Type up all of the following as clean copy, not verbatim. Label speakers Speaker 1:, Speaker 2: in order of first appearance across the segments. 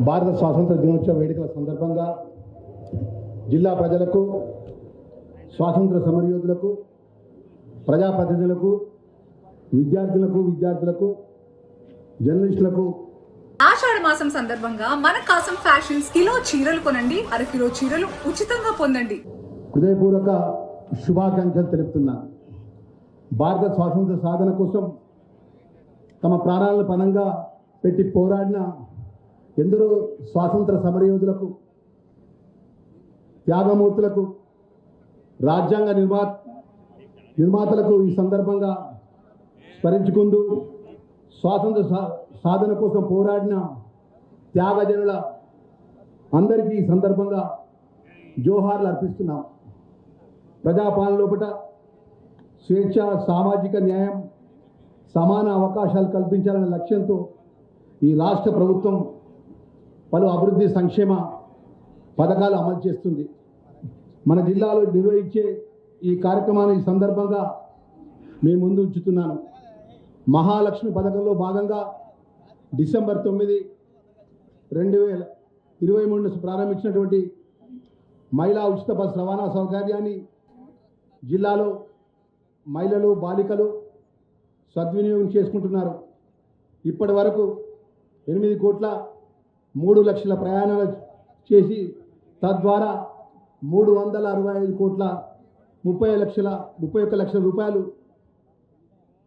Speaker 1: భారత స్వాతంత్ర దినోత్సవ వేడుకల సందర్భంగా జిల్లా ప్రజలకు, స్వాతంత్ర సమరయోధులకు, ప్రజాప్రతినిధులకు, విద్యార్థులకు, జర్నలిస్టులకు
Speaker 2: ఆషాఢ మాసం సందర్భంగా మన కాసం ఫ్యాషన్స్ కిలో చీరలు కొనండి, అరకిలో చీరలు ఉచితంగా పొందండి.
Speaker 1: హృదయపూర్వక శుభాకాంక్షలు తెలుపుతున్నా. భారత స్వాతంత్ర సాధన కోసం తమ ప్రాణాలను పణంగా పెట్టి పోరాడిన ఎందరో స్వాతంత్ర సమరయోధులకు, త్యాగమూర్తులకు, రాజ్యాంగ నిర్మాతలకు ఈ సందర్భంగా స్మరించుకుంటూ స్వాతంత్ర సాధన కోసం పోరాడిన త్యాగజనుల అందరికీ ఈ సందర్భంగా జోహార్లు అర్పిస్తున్నాం. ప్రజాపాలన లోపల స్వేచ్ఛ, సామాజిక న్యాయం, సమాన అవకాశాలు కల్పించాలనే లక్ష్యంతో ఈ రాష్ట్ర ప్రభుత్వం పలు అభివృద్ధి సంక్షేమ పథకాలు అమలు చేస్తుంది. మన జిల్లాలో నిర్వహించే ఈ కార్యక్రమాన్ని ఈ సందర్భంగా మేము ముందు ఉంచుతున్నాను. మహాలక్ష్మి పథకంలో భాగంగా డిసెంబర్ 9, 2023 ప్రారంభించినటువంటి మహిళా ఉచిత బస్ రవాణా సౌకర్యాన్ని జిల్లాలో మహిళలు, బాలికలు సద్వినియోగం చేసుకుంటున్నారు. ఇప్పటి వరకు 8,03,00,000 ప్రయాణాలు చేసి తద్వారా 365,31 లక్షల రూపాయలు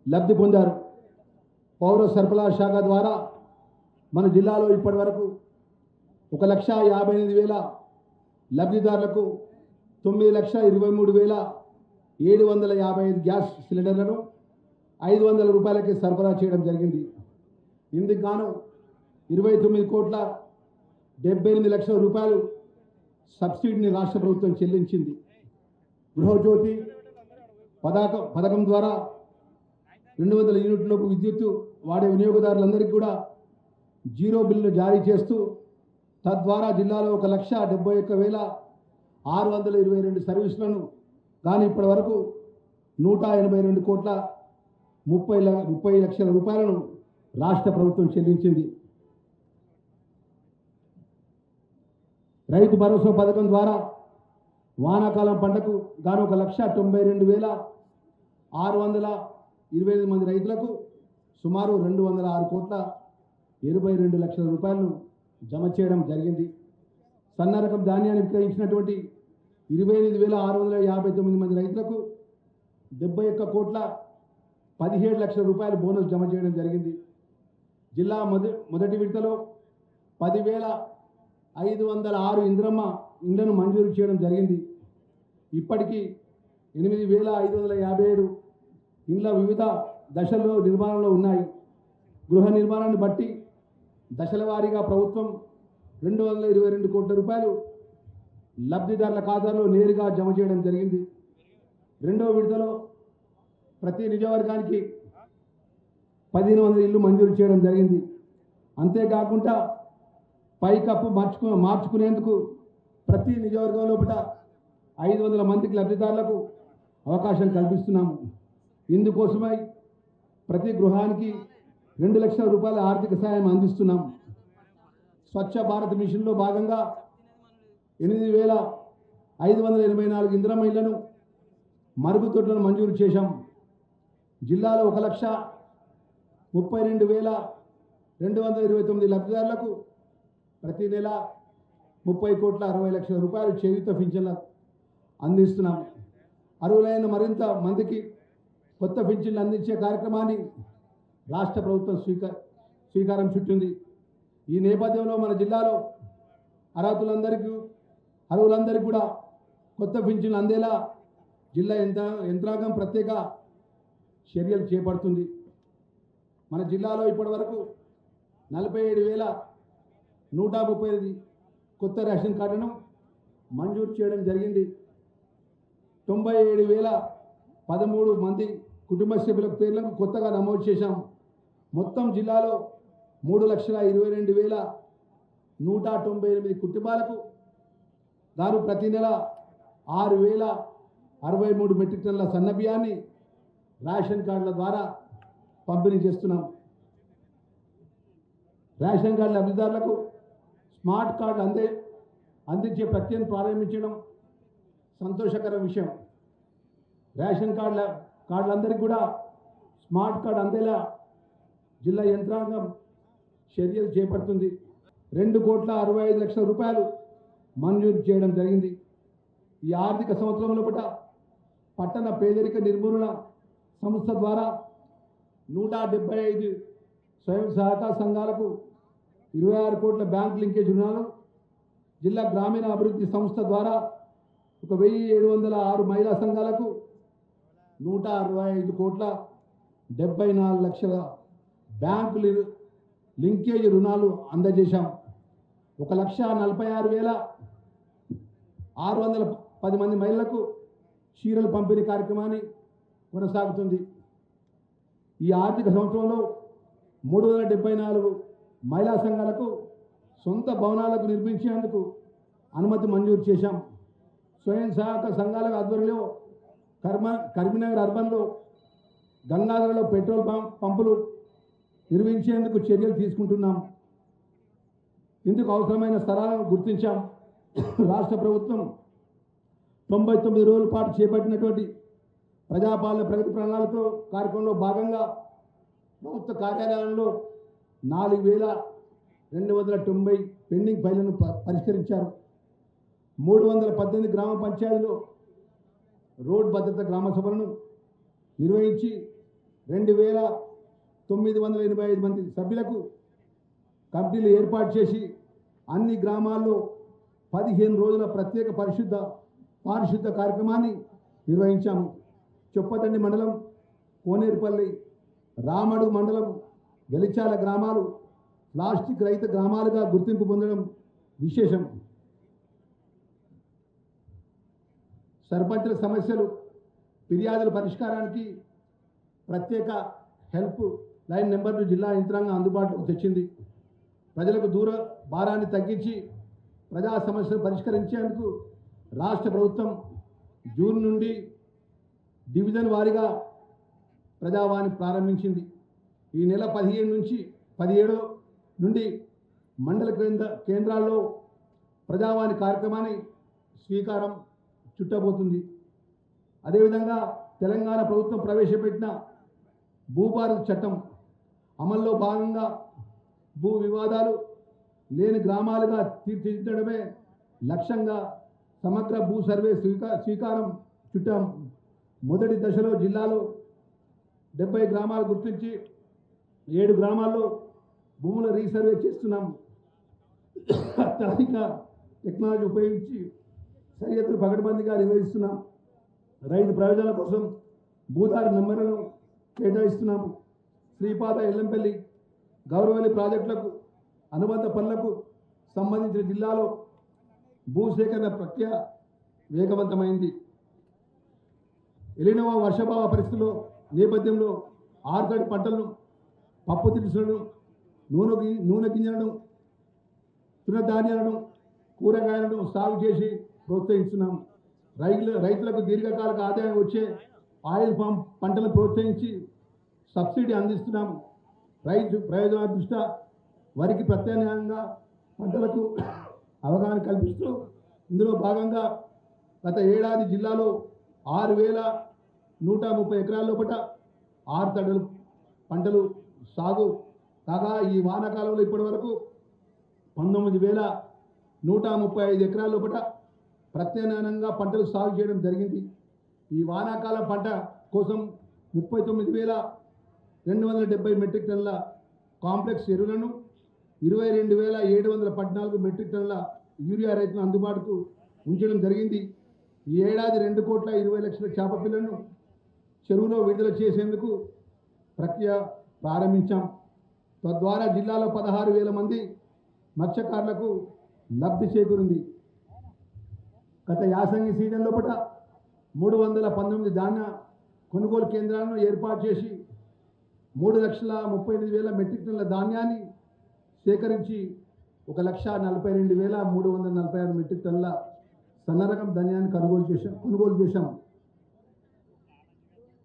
Speaker 1: లబ్ధి పొందారు. పౌర సరఫరా శాఖ ద్వారా మన జిల్లాలో ఇప్పటి వరకు 1,58,000 లబ్ధిదారులకు 9,23,755 గ్యాస్ సిలిండర్లను 500 రూపాయలకి సరఫరా చేయడం జరిగింది. ఇందుకు గాను 29,78,00,000 రూపాయలు సబ్సిడీని రాష్ట్ర ప్రభుత్వం చెల్లించింది. గృహజ్యోతి పథకం ద్వారా 200 యూనిట్లకు విద్యుత్తు వాడే వినియోగదారులందరికీ కూడా జీరో బిల్లును జారీ చేస్తూ తద్వారా జిల్లాలో 1,71,622 సర్వీసులను కానీ ఇప్పటి వరకు 182,30 లక్షల రూపాయలను రాష్ట్ర ప్రభుత్వం చెల్లించింది. రైతు భరోసా పథకం ద్వారా వానాకాలం పంటకు గాను 1,92,628 మంది రైతులకు సుమారు 206,82 లక్షల రూపాయలను జమ చేయడం జరిగింది. సన్న రకం ధాన్యాన్ని విక్రయించినటువంటి 28,659 మంది రైతులకు 71,17 లక్షల రూపాయలు బోనస్ జమ చేయడం జరిగింది. జిల్లా మొదటి విడతలో 10,506 ఇంద్రమ్మ ఇండ్లను మంజూరు చేయడం జరిగింది. ఇప్పటికీ 8,557 ఇండ్ల వివిధ దశల్లో నిర్మాణంలో ఉన్నాయి. గృహ నిర్మాణాన్ని బట్టి దశల వారీగా ప్రభుత్వం 222 కోట్ల రూపాయలు లబ్ధిదారుల ఖాతాలో నేరుగా జమ చేయడం జరిగింది. రెండవ విడతలో ప్రతి నియోజకవర్గానికి 1,500 ఇళ్లు మంజూరు చేయడం జరిగింది. అంతేకాకుండా పైకప్పు మార్చుకునేందుకు ప్రతి నియోజకవర్గం లోపల 500 మందికి లబ్ధిదారులకు అవకాశం కల్పిస్తున్నాము. ఇందుకోసమై ప్రతి గృహానికి 2 లక్షల రూపాయల ఆర్థిక సాయం అందిస్తున్నాము. స్వచ్ఛ భారత్ మిషన్లో భాగంగా 8,584 ఇందిరమ్మ ఇళ్లను, మరుగుదొడ్లను మంజూరు చేశాం. జిల్లాలో 1,32,229 లబ్ధిదారులకు ప్రతి నెల 30,60 లక్షల చేయూత పింఛన్లు అందిస్తున్నాం. అర్హులైన మరింత మందికి కొత్త పింఛన్లు అందించే కార్యక్రమాన్ని రాష్ట్ర ప్రభుత్వం శ్రీకారం చుట్టింది. ఈ నేపథ్యంలో మన జిల్లాలో అర్హులందరికీ కూడా కొత్త పింఛన్లు అందేలా జిల్లా యంత్రాంగం ప్రత్యేక చర్యలు చేపడుతుంది. మన జిల్లాలో ఇప్పటి వరకు 47,135 కొత్త రేషన్ కార్డులను మంజూరు చేయడం జరిగింది. 97,013 మంది కుటుంబ సభ్యుల పేర్లను కొత్తగా నమోదు చేశాం. మొత్తం జిల్లాలో 3,22,198 కుటుంబాలకు దారు ప్రతి నెల 6,063 మెట్రిక్ టన్నుల సన్నబియ్యాన్ని రేషన్ కార్డుల ద్వారా పంపిణీ చేస్తున్నాం. రేషన్ కార్డు లబ్ధిదారులకు స్మార్ట్ కార్డు అందించే ప్రక్రియను ప్రారంభించడం సంతోషకర విషయం. రేషన్ కార్డులందరికీ కూడా స్మార్ట్ కార్డు అందేలా జిల్లా యంత్రాంగం చర్యలు చేపడుతుంది. 2,65,00,000 రూపాయలు మంజూరు చేయడం జరిగింది. ఈ ఆర్థిక సంవత్సరం లోపల పట్టణ పేదరిక నిర్మూలన సంస్థ ద్వారా 175 స్వయం సహకార సంఘాలకు 26 కోట్ల బ్యాంక్ లింకేజ్ రుణాలు, జిల్లా గ్రామీణ అభివృద్ధి సంస్థ ద్వారా 1,706 మహిళా సంఘాలకు 165 కోట్ల 74 లక్షల బ్యాంకు లింకేజ్ రుణాలు అందజేశాం. 1,46,610 మంది మహిళలకు చీరల పంపిణీ కార్యక్రమాన్ని కొనసాగుతుంది. ఈ ఆర్థిక సంవత్సరంలో 374 మహిళా సంఘాలకు సొంత భవనాలకు నిర్మించేందుకు అనుమతి మంజూరు చేశాం. స్వయం సహాయక సంఘాల ఆధ్వర్యంలో కరీంనగర్ అర్బన్లో గంగాధరలో పెట్రోల్ పంపులు నిర్మించేందుకు చర్యలు తీసుకుంటున్నాం. ఇందుకు అవసరమైన స్థలాలను గుర్తించాం. రాష్ట్ర ప్రభుత్వం 99 రోజుల పాటు చేపట్టినటువంటి ప్రజాపాలన ప్రగతి ప్రణాళికలో కార్యక్రమంలో భాగంగా ప్రభుత్వ కార్యాలయంలో 4,290 పెండింగ్ ఫైళ్లను పరిష్కరించారు. 318 గ్రామ పంచాయతీలో రోడ్ భద్రత గ్రామ సభలను నిర్వహించి 2,985 మంది సభ్యులకు కమిటీలు ఏర్పాటు చేసి అన్ని గ్రామాల్లో 15 రోజుల ప్రత్యేక పారిశుద్ధ కార్యక్రమాన్ని నిర్వహించాము. చొప్పదండి మండలం, కోనేరుపల్లి, రామడు మండలం, వెలిచాల గ్రామాలు ప్లాస్టిక్ రహిత గ్రామాలుగా గుర్తింపు పొందడం విశేషం. సర్పంచుల సమస్యలు, ఫిర్యాదుల పరిష్కారానికి ప్రత్యేక హెల్ప్ లైన్ నెంబర్ను జిల్లా యంత్రాంగం అందుబాటులోకి తెచ్చింది. ప్రజలకు దూర భారాన్ని తగ్గించి ప్రజా సమస్యలు పరిష్కరించేందుకు రాష్ట్ర ప్రభుత్వం జూన్ నుండి డివిజన్ వారీగా ప్రజావాణి ప్రారంభించింది. ఈ నెల 17 నుండి మండల కేంద్రాల్లో ప్రజావాణి కార్యక్రమాన్ని శ్రీకారం చుట్టబోతుంది. అదేవిధంగా తెలంగాణ ప్రభుత్వం ప్రవేశపెట్టిన భూభారతి చట్టం అమల్లో భాగంగా భూ వివాదాలు లేని గ్రామాలుగా తీర్చిదిద్దడమే లక్ష్యంగా సమగ్ర భూ సర్వే శ్రీకారం చుట్టాం. మొదటి దశలో జిల్లాలో 70 గ్రామాలు గుర్తించి 7 గ్రామాల్లో భూముల రీసర్వే చేస్తున్నాం. అత్యాధునిక టెక్నాలజీ ఉపయోగించి సరిహద్దులు పకడ్బందీగా నిర్వహిస్తున్నాం. రైతు ప్రయోజనాల కోసం భూదారు నెంబర్లను కేటాయిస్తున్నాము. శ్రీపాద, ఎల్లంపల్లి, గౌరవల్లి ప్రాజెక్టులకు అనుబంధ పనులకు సంబంధించిన జిల్లాలో భూసేకరణ ప్రక్రియ వేగవంతమైంది. ఎలినోవా వర్షాభావ పరిస్థితుల్లో నేపథ్యంలో ఆర్గానిక్ పంటలను, పప్పు దినుసులను, నూనె గింజలను, తృణధాన్యాలను, కూరగాయలను సాగు చేసి ప్రోత్సహిస్తున్నాం. రైతులకు దీర్ఘకాలిక ఆదాయం వచ్చే ఆయిల్ ఫామ్ పంటలను ప్రోత్సహించి సబ్సిడీ అందిస్తున్నాము. రైతు ప్రయోజనాల దృష్ట్యా వరికి ప్రత్యామ్నాయంగా పంటలకు అవగాహన కల్పిస్తూ ఇందులో భాగంగా గత ఏడాది జిల్లాలో 6,130 ఎకరాల లోపల 6 తడుల పంటలు సాగు కాగా ఈ వానాకాలంలో ఇప్పటి వరకు 19,135 ఎకరాల లోపల ప్రత్యామ్నాయంగా పంటలు సాగు చేయడం జరిగింది. ఈ వానాకాలం పంట కోసం 39,270 మెట్రిక్ టన్నుల కాంప్లెక్స్ ఎరువులను, 22,714 మెట్రిక్ టన్నుల యూరియా రైతులను అందుబాటుకు ఉంచడం జరిగింది. ఈ ఏడాది 2,20,00,000 చేప పిల్లలను చెరువులో విడుదల చేసేందుకు ప్రక్రియ ప్రారంభించాం. తద్వారా జిల్లాలో 16,000 మంది మత్స్యకారులకు లబ్ధి చేకూరింది. గత యాసంగి సీజన్ లోపల 319 ధాన్య కొనుగోలు కేంద్రాలను ఏర్పాటు చేసి 3,38,000 మెట్రిక్ టన్నుల ధాన్యాన్ని సేకరించి 1,42,346 మెట్రిక్ టన్నుల సన్నరకం ధాన్యాన్ని కొనుగోలు చేశాం.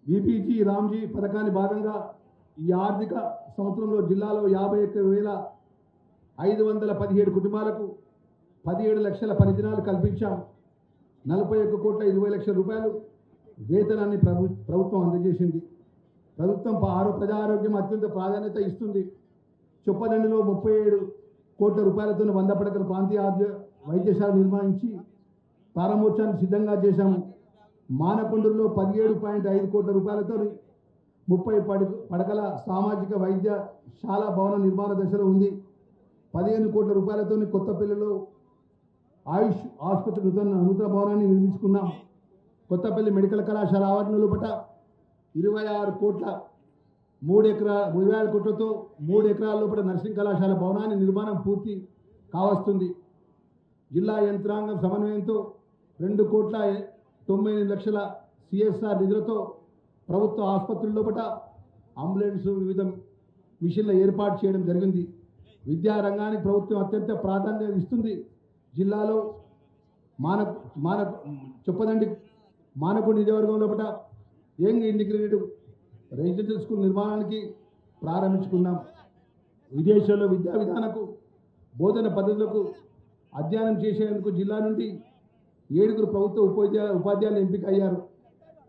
Speaker 1: బీపీజీ రామ్జీ పథకాన్ని భాగంగా ఈ ఆర్థిక సంవత్సరంలో జిల్లాలో 51,000 517 కుటుంబాలకు 17 లక్షల పని దినాలు కల్పించాం. 41 కోట్ల 20 లక్షల రూపాయలు వేతనాన్ని ప్రభుత్వం అందజేసింది. ప్రభుత్వం ప్రజా ఆరోగ్యం అత్యంత ప్రాధాన్యత ఇస్తుంది. చొప్పదండిలో 37 కోట్ల రూపాయలతో 100 పడకల ప్రాంతీయ వైద్యశాల నిర్మించి ప్రారంభోత్సవాన్ని సిద్ధంగా చేశాము. మానకొండూరులో 17.5 కోట్ల రూపాయలతో 30 పడకల సామాజిక వైద్యశాల భవన నిర్మాణ దశలో ఉంది. 15 కోట్ల రూపాయలతో కొత్తపల్లిలో ఆయుష్ ఆసుపత్రి నూతన భవనాన్ని నిర్మించుకున్నాం. కొత్తపల్లి మెడికల్ కళాశాల ఆవరణ లోపల 26 కోట్ల 26 కోట్లతో 3 ఎకరాల లోపల నర్సింగ్ కళాశాల భవనాన్ని నిర్మాణం పూర్తి కావస్తుంది. జిల్లా యంత్రాంగం సమన్వయంతో 2 కోట్ల 98 లక్షల సిఎస్ఆర్ నిధులతో ప్రభుత్వ ఆసుపత్రుల లోపల అంబులెన్స్ వివిధ మిషన్ల ఏర్పాటు చేయడం జరిగింది. విద్యా రంగానికి ప్రభుత్వం అత్యంత ప్రాధాన్యత ఇస్తుంది. జిల్లాలో చొప్పదండి మానకొండ నియోజకవర్గం లోపల యంగ్ ఇంటిగ్రేటెడ్ రెసిడెన్షియల్ స్కూల్ నిర్మాణానికి ప్రారంభించుకున్నాం. విదేశాల్లో విద్యా విధానకు బోధన పద్ధతులకు అధ్యయనం చేసేందుకు జిల్లా నుండి 7 ప్రభుత్వ ఉపాధ్యాయులు ఎంపిక అయ్యారు.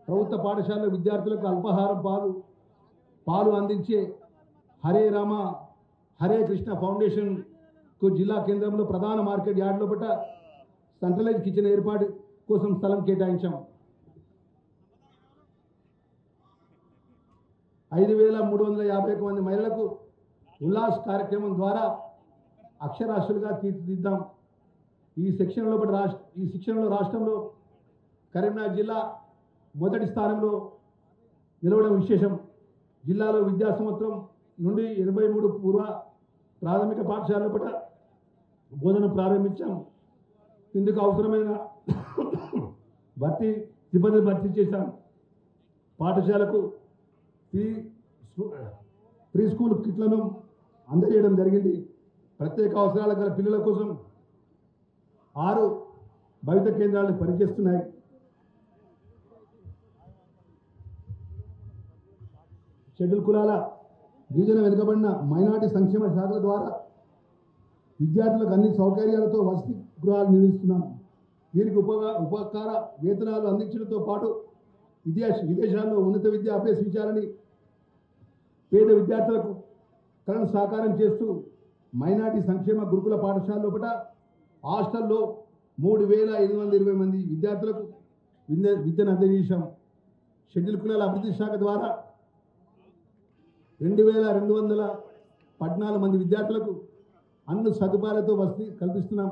Speaker 1: ప్రభుత్వ పాఠశాలలో విద్యార్థులకు అల్పాహారం పాలు అందించే హరే రామ హరే కృష్ణ ఫౌండేషన్కు జిల్లా కేంద్రంలో ప్రధాన మార్కెట్ యార్డ్ లోపల సెంట్రలైజ్ కిచెన్ ఏర్పాటు కోసం స్థలం కేటాయించాం. 5,351 మంది మహిళలకు ఉల్లాస్ కార్యక్రమం ద్వారా అక్షరాస్యులుగా తీర్చిదిద్దాం. ఈ శిక్షణలో రాష్ట్రంలో కరీంనగర్ జిల్లా మొదటి స్థానంలో నిలవడం విశేషం. జిల్లాలో విద్యా సంవత్సరం నుండి 83 పూర్వ ప్రాథమిక పాఠశాలల పట్ల బోధన ప్రారంభించాం. ఇందుకు అవసరమైన సిబ్బంది భర్తీ చేశాం. పాఠశాలకు ప్రీ స్కూల్ కిట్లను అందజేయడం జరిగింది. ప్రత్యేక అవసరాల గల పిల్లల కోసం 6 భవిత కేంద్రాలను పనిచేస్తున్నాయి. షెడ్యూల్ కులాల గిరిజన వెనుకబడిన మైనార్టీ సంక్షేమ శాఖల ద్వారా విద్యార్థులకు అన్ని సౌకర్యాలతో వసతి గృహాలు నిర్మిస్తున్నాం. వీరికి ఉపకార వేతనాలు అందించడంతో పాటు విదేశాల్లో ఉన్నత విద్య అభ్యసించాలని పేద విద్యార్థులకు కలను సాకారం చేస్తూ మైనార్టీ సంక్షేమ గురుకుల పాఠశాల లోపల హాస్టల్లో 3,520 మంది విద్యార్థులకు విద్యను అందజేశాం. షెడ్యూల్ కులాల అభివృద్ధి శాఖ ద్వారా 2,214 మంది విద్యార్థులకు అన్ని సదుపాయాలతో వసతి కల్పిస్తున్నాం.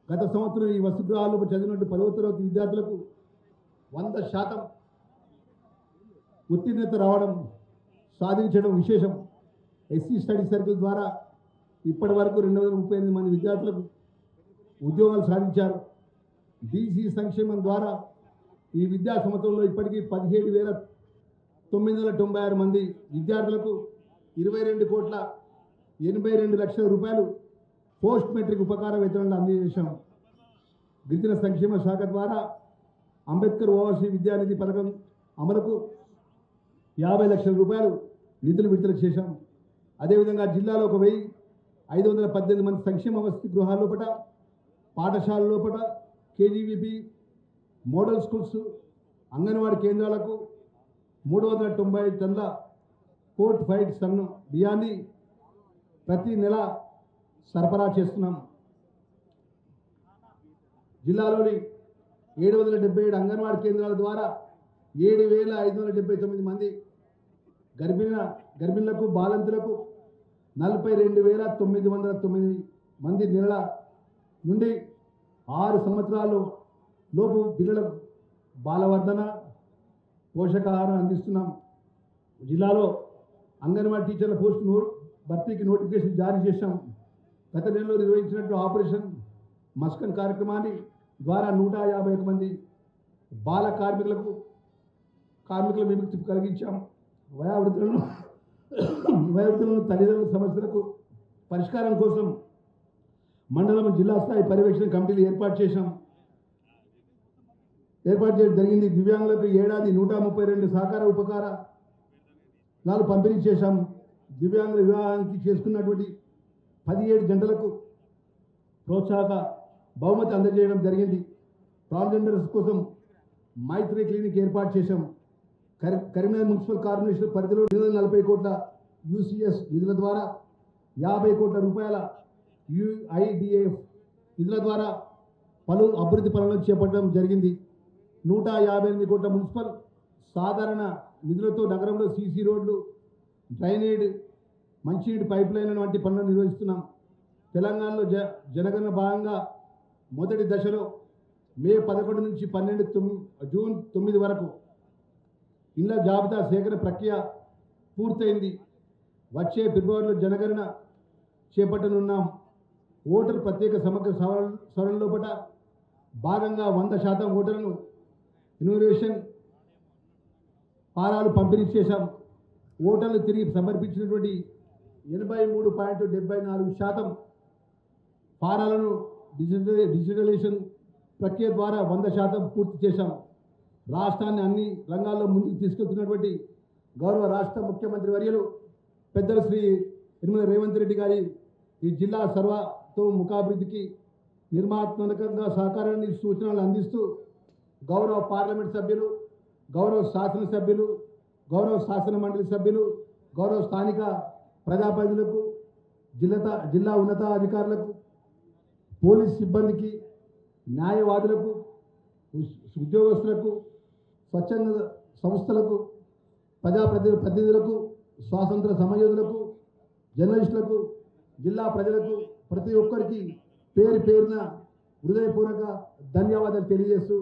Speaker 1: గత సంవత్సరం ఈ వసతి గృహాల్లో చదివినట్టు 10వ తరగతి విద్యార్థులకు 100% ఉత్తీర్ణత రావడం సాధించడం విశేషం. ఎస్సీ స్టడీ సర్కిల్ ద్వారా ఇప్పటి వరకు 238 మంది విద్యార్థులకు ఉద్యోగాలు సాధించారు. బీసీ సంక్షేమం ద్వారా ఈ విద్యా సంవత్సరంలో ఇప్పటికీ 17,996 మంది విద్యార్థులకు 22 కోట్ల 82 లక్షల రూపాయలు పోస్ట్ మెట్రిక్ ఉపకార వేతనాలు అందజేశాం. గిరిజన సంక్షేమ శాఖ ద్వారా అంబేద్కర్ ఓవర్సీ విద్యానిధి పథకం అమలుకు 50 లక్షల రూపాయలు నిధులు విడుదల చేశాం. అదేవిధంగా జిల్లాలో 1,518 మంది సంక్షేమ వసతి గృహాల లోపల పాఠశాల లోపల కేజీవీపీ మోడల్ స్కూల్స్ అంగన్వాడీ కేంద్రాలకు 390 టన్నుల కోర్ట్ ఫైడ్ సన్ను బియ్యాన్ని ప్రతి నెల సరఫరా చేస్తున్నాం. జిల్లాలోని 777 అంగన్వాడీ కేంద్రాల ద్వారా 7,579 మంది గర్భిణులకు బాలంతులకు 42,909 మంది నెలల నుండి 6 సంవత్సరాలు లోపు పిల్లలకు బాలవర్ధన పోషకాహారం అందిస్తున్నాం. జిల్లాలో అంగన్వాడీ టీచర్ల పోస్టు భర్తీకి నోటిఫికేషన్ జారీ చేశాం. గత నెలలో నిర్వహించినట్టు ఆపరేషన్ మస్కన్ కార్యక్రమాన్ని ద్వారా 151 మంది బాల కార్మికుల విముక్తి కలిగించాం. వయోవృద్ధులను తల్లిదండ్రుల సమస్యలకు పరిష్కారం కోసం మండలం జిల్లా స్థాయి పర్యవేక్షణ కమిటీలు ఏర్పాటు చేయడం జరిగింది. దివ్యాంగులకు ఏడాది 132 సహకార ఉపకారాలు పంపిణీ చేశాం. దివ్యాంగుల వివాహానికి చేసుకున్నటువంటి 17 జంటలకు ప్రోత్సాహక బహుమతి అందజేయడం జరిగింది. ట్రాన్స్జెండర్స్ కోసం మైత్రి క్లినిక్ ఏర్పాటు చేశాం. కరీంనగర్ మున్సిపల్ కార్పొరేషన్ పరిధిలో 40 కోట్ల యూసీఎస్ నిధుల ద్వారా 50 కోట్ల రూపాయల యుఐడిఎఫ్ నిధుల ద్వారా పలు అభివృద్ధి పనులను చేపట్టడం జరిగింది. 158 కోట్ల మున్సిపల్ సాధారణ నిధులతో నగరంలో సీసీ రోడ్లు, డ్రైనేజ్, మంచినీటి పైప్ లైన్ల వంటి పనులను నిర్వహిస్తున్నాం. తెలంగాణలో జనగణన భాగంగా మొదటి దశలో మే 11 నుంచి జూన్ 9 వరకు ఇళ్ల జాబితా సేకరణ ప్రక్రియ పూర్తయింది. వచ్చే ఫిబ్రవరిలో జనగణన చేపట్టనున్నాం. ఓటర్ ప్రత్యేక సమగ్ర సవరణ లోపల భాగంగా 100% ఓటర్లను ఇన్యూమరేషన్ ఫారాలు పంపిణీ చేశాం. ఓటర్లు తిరిగి సమర్పించినటువంటి 83.74% ఫారాలను డిజిటలైజేషన్ ప్రక్రియ ద్వారా 100% పూర్తి చేశాం. రాష్ట్రాన్ని అన్ని రంగాల్లో ముందుకు తీసుకెళ్తున్నటువంటి గౌరవ రాష్ట్ర ముఖ్యమంత్రి వర్యులు పెద్దలు శ్రీ యనమల రేవంత్ రెడ్డి గారి ఈ జిల్లా సర్వతోముఖాభివృద్ధికి నిర్మాణాత్మకంగా సహకారాన్ని సూచనలు అందిస్తూ గౌరవ పార్లమెంట్ సభ్యులు, గౌరవ శాసనసభ్యులు, గౌరవ శాసన మండలి సభ్యులు, గౌరవ స్థానిక ప్రజాప్రతినిధులకు, జిల్లా ఉన్నతాధికారులకు, పోలీస్ సిబ్బందికి, న్యాయవాదులకు, ఉద్యోగస్తులకు, స్వచ్ఛంద సంస్థలకు, ప్రజాప్రతినిధులకు, స్వాతంత్ర సమయోధులకు, జర్నలిస్టులకు, జిల్లా ప్రజలకు, ప్రతి ఒక్కరికి పేరున హృదయపూర్వక ధన్యవాదాలు తెలియజేస్తూ